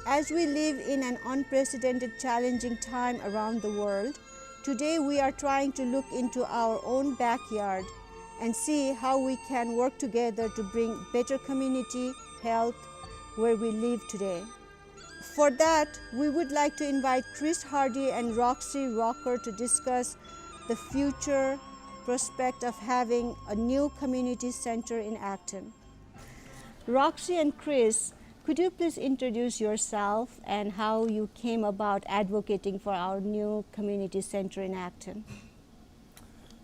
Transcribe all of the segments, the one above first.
As we live in an unprecedented, challenging time around the world, today we are trying to look into our own backyard and see how we can work together to bring better community health where we live today. For that, we would like to invite Chris Hardy and Roxy Rocker to discuss the future prospect of having a new community center in Acton. Roxy and Chris, could you please introduce yourself and how you came about advocating for our new community center in Acton?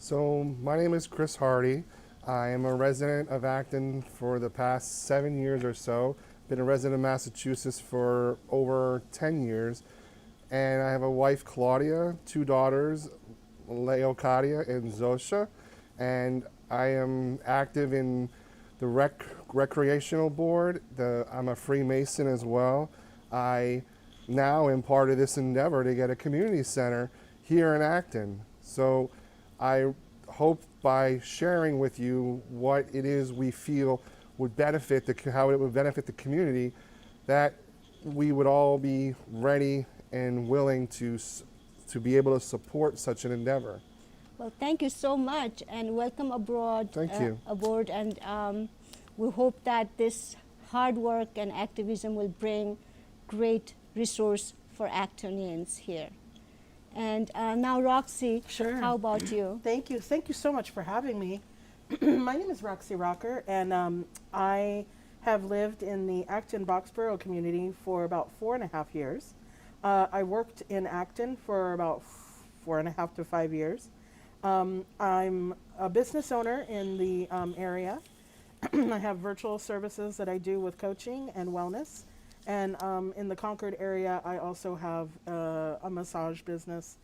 So my name is Chris Hardy. I am a resident of Acton for the past 7 years or so. Been a resident of Massachusetts for over 10 years. And I have a wife, Claudia, 2 daughters, Leocadia and Zosha. And I am active in the recreational board. I'm a Freemason as well. I now am part of this endeavor to get a community center here in Acton. So I hope by sharing with you what it is we feel would benefit how it would benefit the community, that we would all be ready and willing to be able to support such an endeavor. Well, thank you so much and welcome abroad. Thank you. Aboard, and we hope that this hard work and activism will bring great resource for Actonians here. And now, Roxy, Sure. how about you? Thank you. Thank you so much for having me. My name is Roxy Rocker, and I have lived in the Acton Boxborough community for about 4.5 years. I worked in Acton for about 4.5 to 5 years. I'm a business owner in the area. I have virtual services that I do with coaching and wellness. And in the Concord area, I also have a massage business.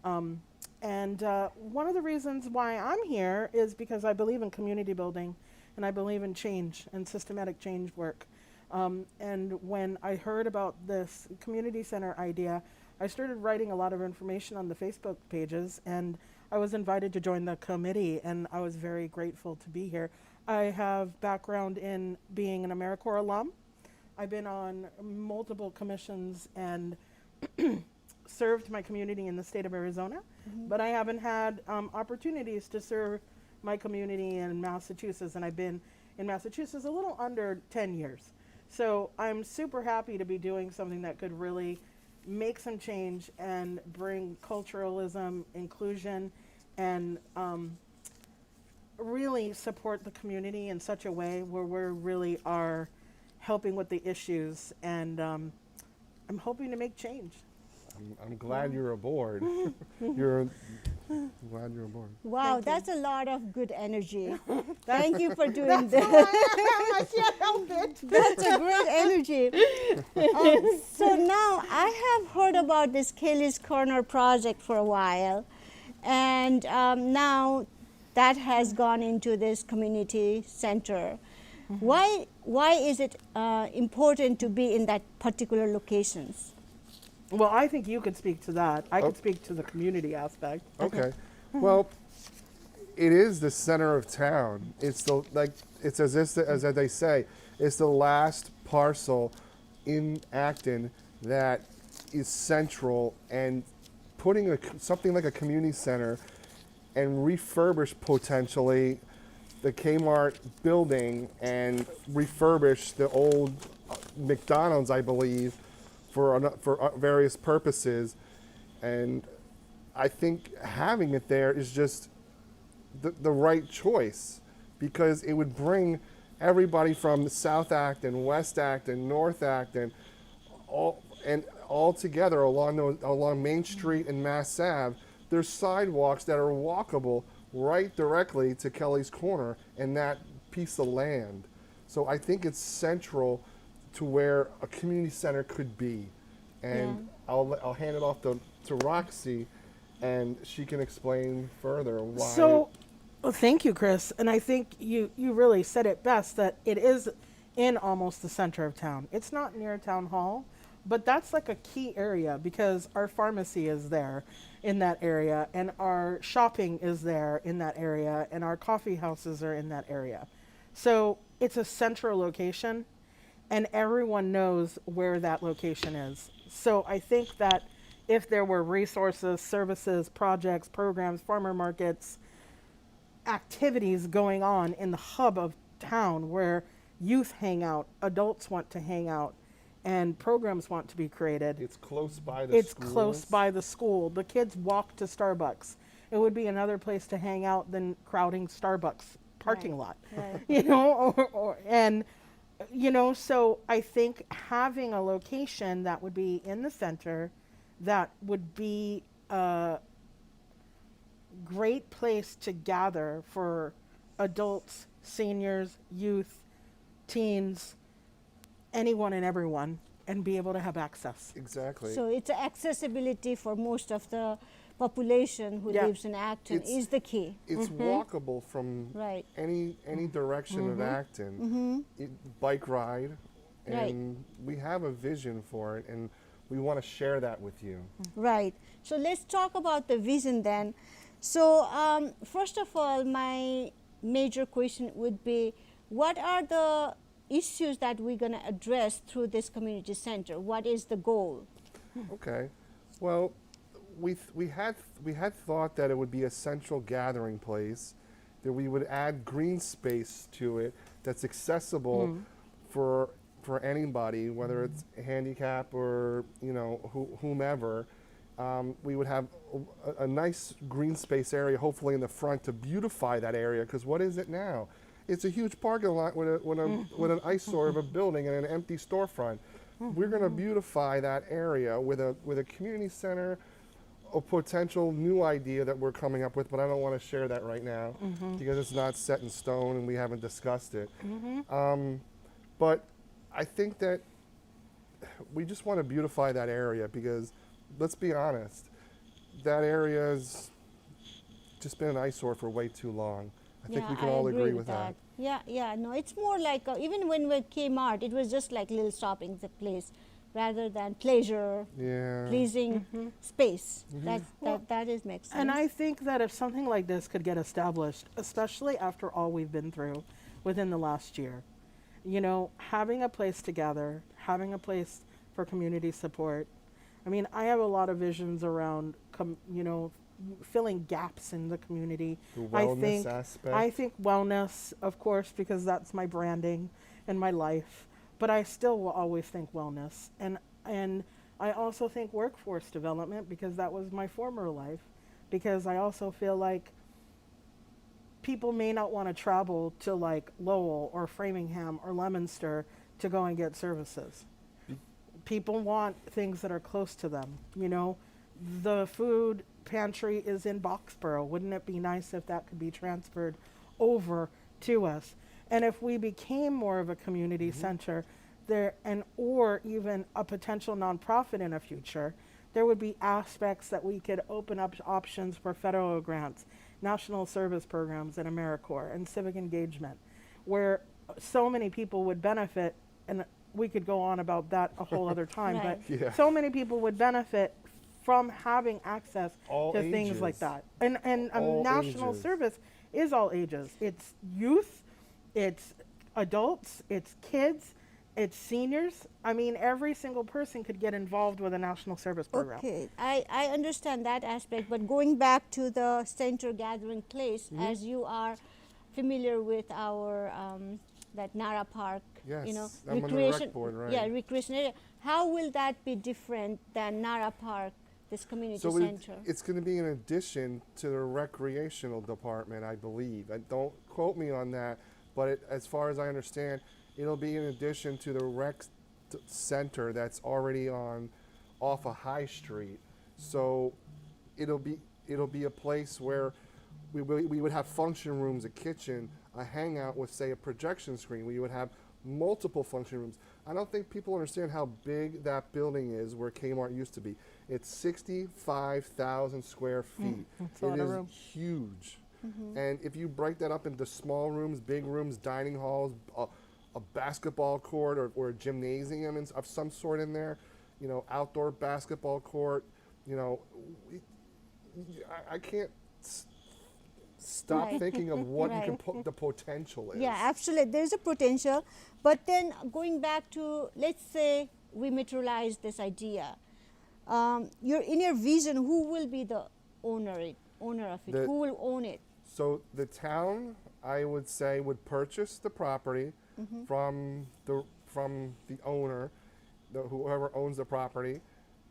And one of the reasons why I'm here is because I believe in community building and I believe in change and systematic change work. And when I heard about this community center idea, I started writing a lot of information on the Facebook pages, and I was invited to join the committee, and I was very grateful to be here. I have background in being an AmeriCorps alum. I've been on multiple commissions and served my community in the state of Arizona, but I haven't had opportunities to serve my community in Massachusetts, and I've been in Massachusetts a little under 10 years. So I'm super happy to be doing something that could really make some change and bring culturalism, inclusion, and really support the community in such a way where we really are helping with the issues, and I'm hoping to make change. I'm glad you're aboard. I'm glad you're aboard. Wow, Thank that's a lot of good energy. Thank you for doing That's this. who I am. I can't help it. That's a great energy. So now I have heard about this Kelly's Corner project for a while, and now that has gone into this community center. Why is it important to be in that particular locations? Well, I think you could speak to that. I could speak to the community aspect. Okay. Well, it is the center of town. It's it's as they say, it's the last parcel in Acton that is central, and putting something like a community center and refurbish potentially the Kmart building and refurbish the old McDonald's, I believe, for various purposes. And I think having it there is just the right choice, because it would bring everybody from South Acton, West Acton, North Acton, all together along Main Street and Mass Ave. There's sidewalks that are walkable right directly to Kelly's Corner and that piece of land. So I think it's central to where a community center could be. And yeah. I'll hand it off to Roxy, and she can explain further why. So, well, thank you, Chris. And I think you really said it best, that it is in almost the center of town. It's not near town hall, but that's like a key area because our pharmacy is there in that area, and our shopping is there in that area, and our coffee houses are in that area. So it's a central location, and everyone knows where that location is. So I think that if there were resources, services, projects, programs, farmer markets, activities going on in the hub of town where youth hang out, adults want to hang out, and programs want to be created. It's close by the It's schools. close by the school. The kids walk to Starbucks. It would be another place to hang out than crowding Starbucks parking Right, lot. right. You know, and you know, so I think having a location that would be in the center, that would be a great place to gather for adults, seniors, youth, teens, anyone and everyone, and be able to have access. Exactly. So it's accessibility for most of the population who Yeah. lives in Acton It's- is the key. It's walkable from Right. any direction of Acton. Bike ride, Right. and we have a vision for it, and we want to share that with you. Right. So let's talk about the vision then. So first of all, my major question would be, what are the issues that we're going to address through this community center? What is the goal? Okay. Well, we had thought that it would be a central gathering place, that we would add green space to it that's accessible for anybody, whether it's handicap or whomever. We would have a nice green space area, hopefully in the front, to beautify that area. Because what is it now? It's a huge parking lot with an eyesore of a building and an empty storefront. We're going to beautify that area with a community center, a potential new idea that we're coming up with, but I don't want to share that right now because it's not set in stone and we haven't discussed it. But I think that we just want to beautify that area because, let's be honest, that area has just been an eyesore for way too long. I think we can all agree with that. Yeah, no, it's more like, even when we came out, it was just like little shopping place rather than pleasure, Yeah. pleasing space. That is makes sense. And I think that if something like this could get established, especially after all we've been through within the last year, having a place to gather, having a place for community support. I mean, I have a lot of visions around, filling gaps in the community. The wellness aspect. I think wellness, of course, because that's my branding and my life. But I still will always think wellness, and I also think workforce development because that was my former life. Because I also feel like people may not want to travel to like Lowell or Framingham or Leominster to go and get services. People want things that are close to them. The food pantry is in Boxborough. Wouldn't it be nice if that could be transferred over to us? And if we became more of a community center there, or even a potential nonprofit in the future, there would be aspects that we could open up options for federal grants, national service programs, and AmeriCorps, and civic engagement, where so many people would benefit. And we could go on about that a whole other time, Right. but Yeah. so many people would benefit from having access All to things like ages. that. And All national ages. service is all ages. It's youth, it's adults, it's kids, it's seniors. I mean, every single person could get involved with a national service program. Okay, I understand that aspect, but going back to the center gathering place, as you are familiar with our that Nara Park, Yes, I'm on the rec board, right. Yeah, recreation area. How will that be different than Nara Park, this community So center? it's going to be an addition to the recreational department, I believe. Don't quote me on that, but as far as I understand, it'll be in addition to the center that's already off of High Street. So it'll be a place where we would have function rooms, a kitchen, a hangout with, say, a projection screen. We would have multiple function rooms. I don't think people understand how big that building is where Kmart used to be. It's 65,000 square feet. That's a lot It of is room. huge. And if you break that up into small rooms, big rooms, dining halls, a basketball court or a gymnasium of some sort in there, outdoor basketball court, I can't stop Right. thinking of what you can Right. put the potential is. Yeah, absolutely. There's a potential. But then going back to, let's say we materialize this idea. In your vision, who will be the owner of it? The- Who will own it? So the town, I would say, would purchase the property from the owner, whoever owns the property.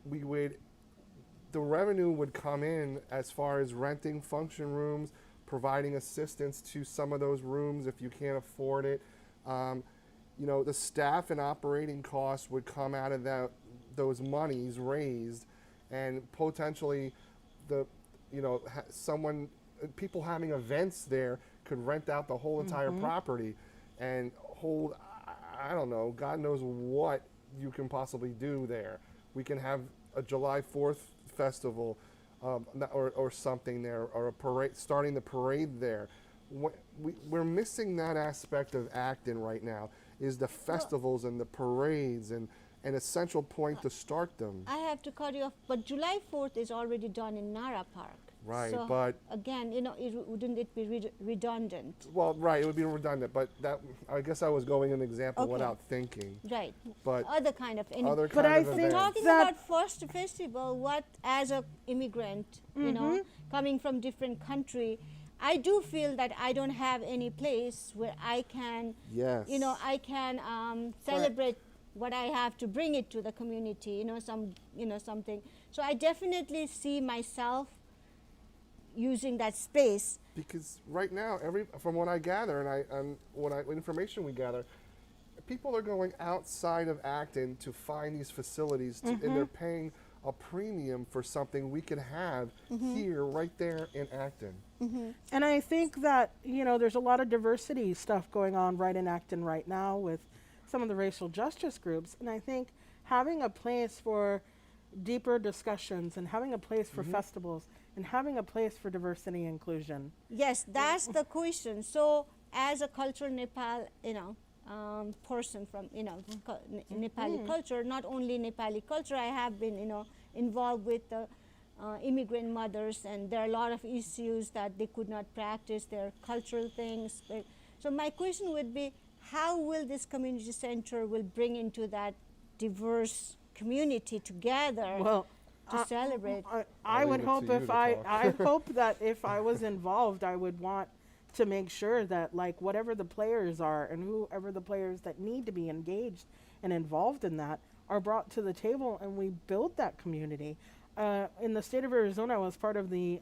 We would The revenue would come in as far as renting function rooms, providing assistance to some of those rooms if you can't afford it. The staff and operating costs would come out of those monies raised, and potentially people having events there could rent out the whole entire property and hold, I don't know, God knows what you can possibly do there. We can have a July 4th festival or something there, or a parade, starting the parade there. We're missing that aspect of Acton right now, is the festivals and the parades and a central point to start them. I have to cut you off, but July 4th is already done in Nara Park. Right, So but again, wouldn't it be redundant? well, right, it would be redundant, but I guess I was going an example Okay. without thinking. Right. But Other kind of. other But kind I of think events. Talking that- about first festival, what as a immigrant, coming from different country, I do feel that I don't have any place where I can, Yes. I can celebrate what I have to bring it to the community, something. So I definitely see myself using that space. Because right now, from what I gather and what information we gather, people are going outside of Acton to find these facilities, and they're paying a premium for something we can have here, right there in Acton. And I think that, there's a lot of diversity stuff going on right in Acton right now with some of the racial justice groups. And I think having a place for deeper discussions and having a place for festivals and having a place for diversity and inclusion. Yes, that's the question. So as a cultural Nepal, person from, Nepali culture, not only Nepali culture, I have been, involved with the immigrant mothers, and there are a lot of issues that they could not practice their cultural things. So my question would be, how will this community center will bring into that diverse community together Well, to celebrate? I I'll would leave it hope to you if to I talk. hope that if I was involved, I would want to make sure that whatever the players are and whoever the players that need to be engaged and involved in that are brought to the table, and we build that community. In the state of Arizona, I was part of the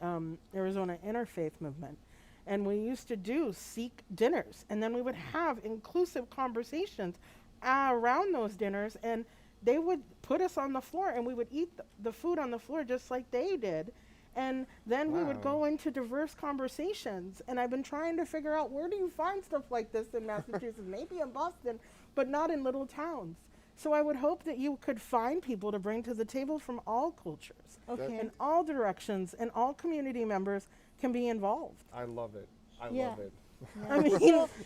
Arizona Interfaith Movement, and we used to do Sikh dinners, and then we would have inclusive conversations around those dinners, and they would put us on the floor, and we would eat the food on the floor just like they did. And then we would Wow. go into diverse conversations. And I've been trying to figure out, where do you find stuff like this in Massachusetts? Maybe in Boston, but not in little towns. So I would hope that you could find people to bring to the table from all cultures, Okay. in all directions, and all community members can be involved. I love it. I Yeah. love it. I mean,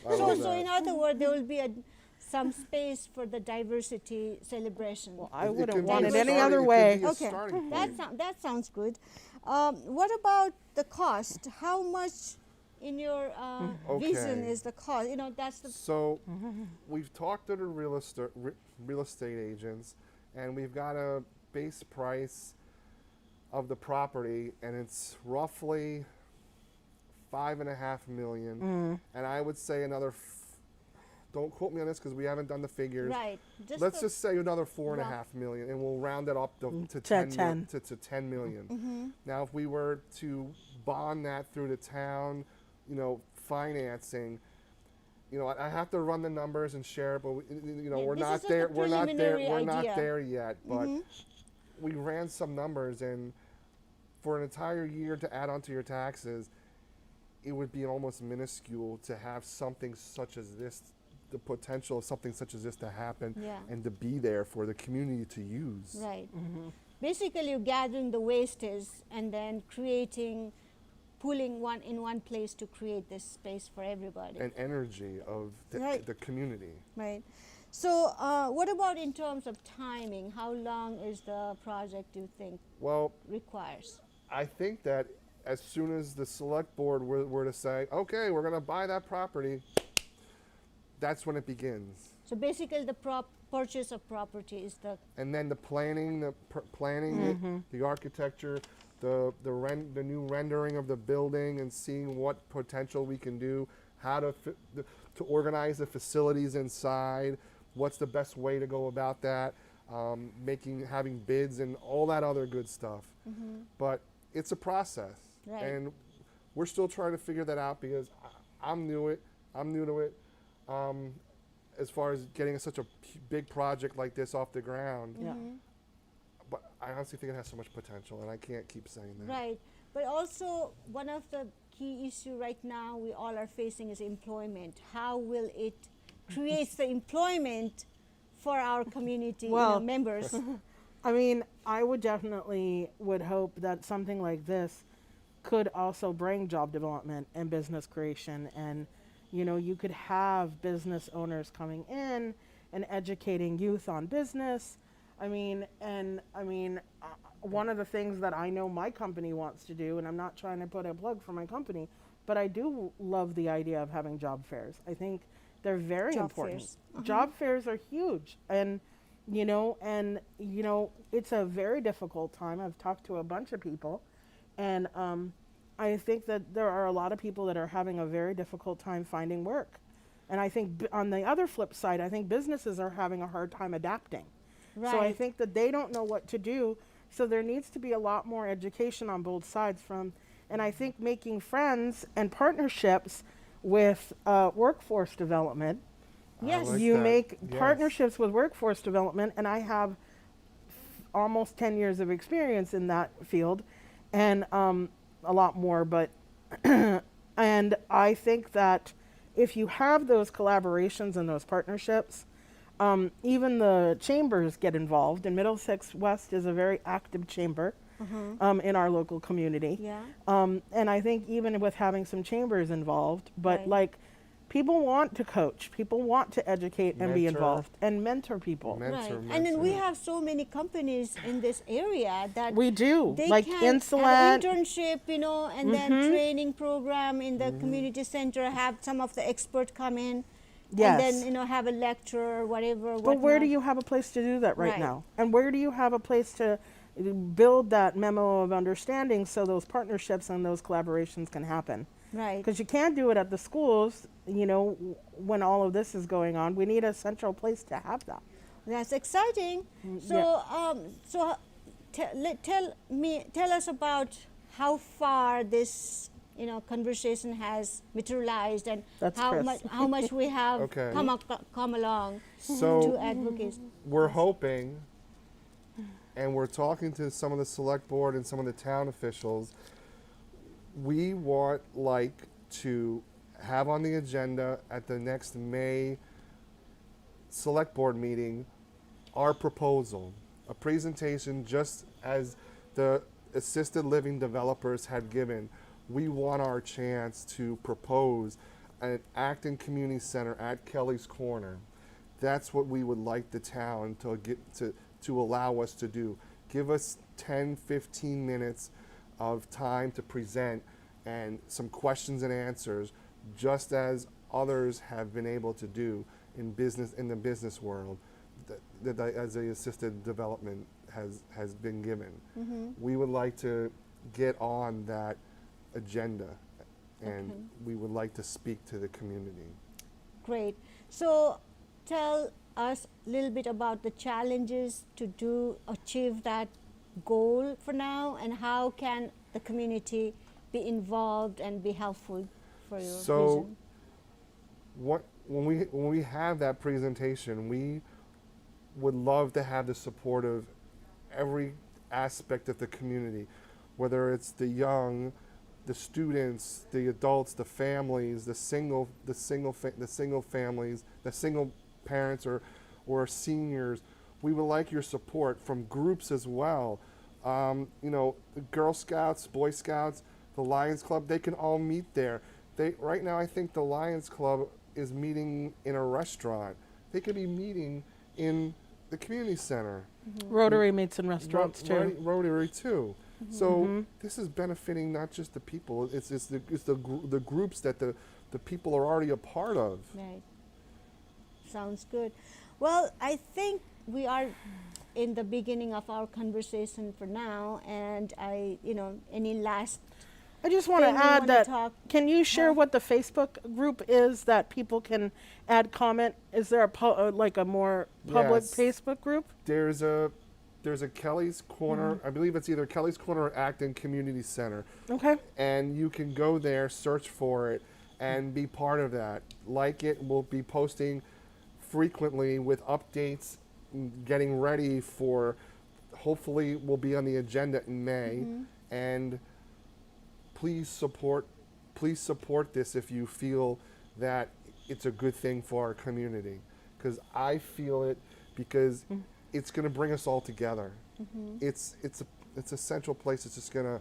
I love So that. in other words, there will be some space for the diversity celebration. I It wouldn't could be want a it any starting- other it could way. be a Okay, starting that point. that sounds good. What about the cost? How much in your vision Okay. is the cost? That's the So we've talked to the real estate agents, and we've got a base price of the property, and it's roughly $5.5 million. And I would say another. Don't quote me on this because we haven't done the figures. right. Let's just say another $4.5 million, and we'll round it up to 10 to 10 million. Now, if we were to bond that through the town, financing, I have to run the numbers and share it, but we're this not is just there. a We're not there. preliminary We're not idea. there yet. But we ran some numbers, and for an entire year to add onto your taxes, it would be almost minuscule to have something such as this, the potential of something such as this to happen, Yeah. and to be there for the community to use. Right. Basically, you're gathering the wastage and then pulling one in one place to create this space for everybody. And energy of Right. the community. Right. So, what about in terms of timing? How long is the project, do you think, Well, requires? I think that as soon as the select board were to say, okay, we're going to buy that property, that's when it begins. So basically, the purchase of property is the And then the planning, planning it, the architecture, the new rendering of the building, and seeing what potential we can do, how to organize the facilities inside, what's the best way to go about that, having bids and all that other good stuff. But it's a process, Right. and we're still trying to figure that out because I'm new to it. As far as getting such a big project like this off the ground. Yeah. But I honestly think it has so much potential, and I can't keep saying that. right. But also, one of the key issue right now we all are facing is employment. How will it create the employment for our community Well, members? I mean, I would definitely would hope that something like this could also bring job development and business creation, and you could have business owners coming in and educating youth on business. One of the things that I know my company wants to do, and I'm not trying to put a plug for my company, but I do love the idea of having job fairs. I think they're very Job important. fairs. Job fairs are huge, and it's a very difficult time. I've talked to a bunch of people, and I think that there are a lot of people that are having a very difficult time finding work. And I think on the other flip side, I think businesses are having a hard time adapting. So I Right. think that they don't know what to do. So there needs to be a lot more education on both sides and I think making friends and partnerships with workforce development. Yes. like You that. make Yes. partnerships with workforce development, and I have almost 10 years of experience in that field, and a lot more, but and I think that if you have those collaborations and those partnerships, even the chambers get involved, and Middlesex West is a very active chamber in our local community. Yeah. And I think even with having some chambers involved, but Right. like people want to coach, people want to educate and be Mentor. involved and mentor people. Mentor, Right. And then we mentor. have so many companies in this area that We do, they like can Insolent. have internship, and then training program in the community center, have some of the expert come in, Yes. and then have a lecture or whatever. But where do whatnot. you have a place to do that right, Right. now? And where do you have a place to build that memo of understanding so those partnerships and those collaborations can happen? Right. Because you can't do it at the schools, when all of this is going on. We need a central place to have that. That's exciting. So, tell us about how far this conversation has materialized, and That's how Chris. much we have Okay. come along So to advocacy. we're hoping, and we're talking to some of the select board and some of the town officials, we like to have on the agenda at the next May select board meeting our proposal, a presentation just as the assisted living developers had given. We want our chance to propose an Acton Community Center at Kelly's Corner. That's what we would like the town to allow us to do. Give us 10, 15 minutes of time to present and some questions and answers, just as others have been able to do in the business world, as the assisted development has been given. We would like to get on that agenda, and we would like to speak to the community. Great. So, tell us a little bit about the challenges to achieve that goal for now, and how can the community be involved and be helpful for your So, vision? when we have that presentation, we would love to have the support of every aspect of the community, whether it's the young, the students, the adults, the families, the single families, the single parents or seniors. We would like your support from groups as well. The Girl Scouts, Boy Scouts, the Lions Club, they can all meet there. Right now, I think the Lions Club is meeting in a restaurant. They could be meeting in the community center. Rotary meets in restaurants too. Rotary too. So this is benefiting not just the people; it's the groups that the people are already a part of. Right. Sounds good. Well, I think we are in the beginning of our conversation for now, and any last I just want to thing you add wanna that. talk Can you share about? what the Facebook group is that people can add comment? Is there like a more public Yes. Facebook group? There's a Kelly's Corner. I believe it's either Kelly's Corner or Acton Community Center. Okay. And you can go there, search for it, and be part of that. Like it, we'll be posting frequently with updates, getting ready for, hopefully we'll be on the agenda in May. And please support this if you feel that it's a good thing for our community. Because I feel it, because it's going to bring us all together. It's a central place. It's just going to,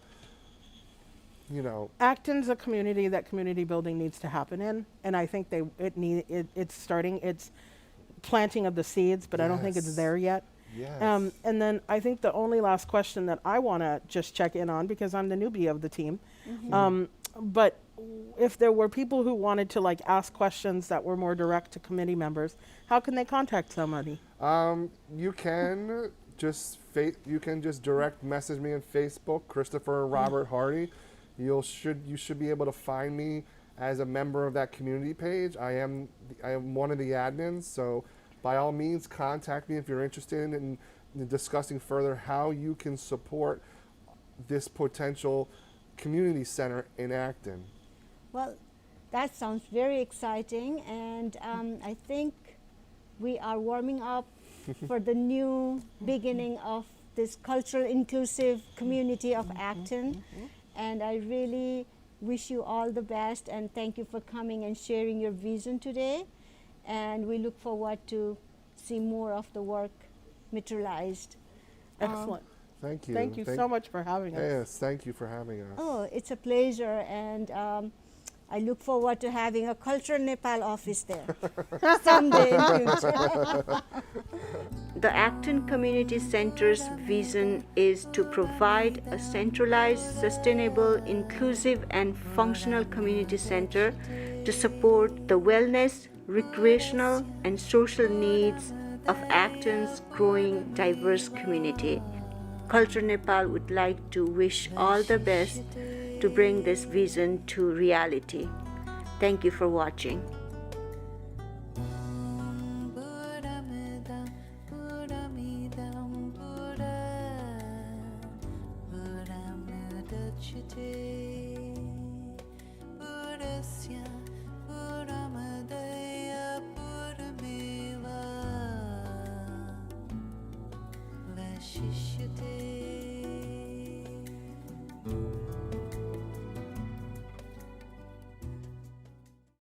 Acton's a community that community building needs to happen in, and I think it's starting. It's planting of the seeds, but I don't think it's Yes. there yet. yes. And then I think the only last question that I want to just check in on, because I'm the newbie of the team, but if there were people who wanted to like ask questions that were more direct to committee members, how can they contact somebody? You can just direct message me on Facebook, Christopher Robert Hardy. You should be able to find me as a member of that community page. I am one of the admins, so by all means contact me if you're interested in discussing further how you can support this potential community center in Acton. Well, that sounds very exciting, and I think we are warming up for the new beginning of this cultural inclusive community of Acton. And I really wish you all the best, and thank you for coming and sharing your vision today. And we look forward to see more of the work materialized. Excellent. Thank you. Thank you so much for having us. Yes, thank you for having us. Oh, it's a pleasure, and I look forward to having a CulturalNepal office there someday in future. The Acton Community Center's vision is to provide a centralized, sustainable, inclusive, and functional community center to support the wellness, recreational, and social needs of Acton's growing diverse community. CulturalNepal would like to wish all the best to bring this vision to reality. Thank you for watching. Shishute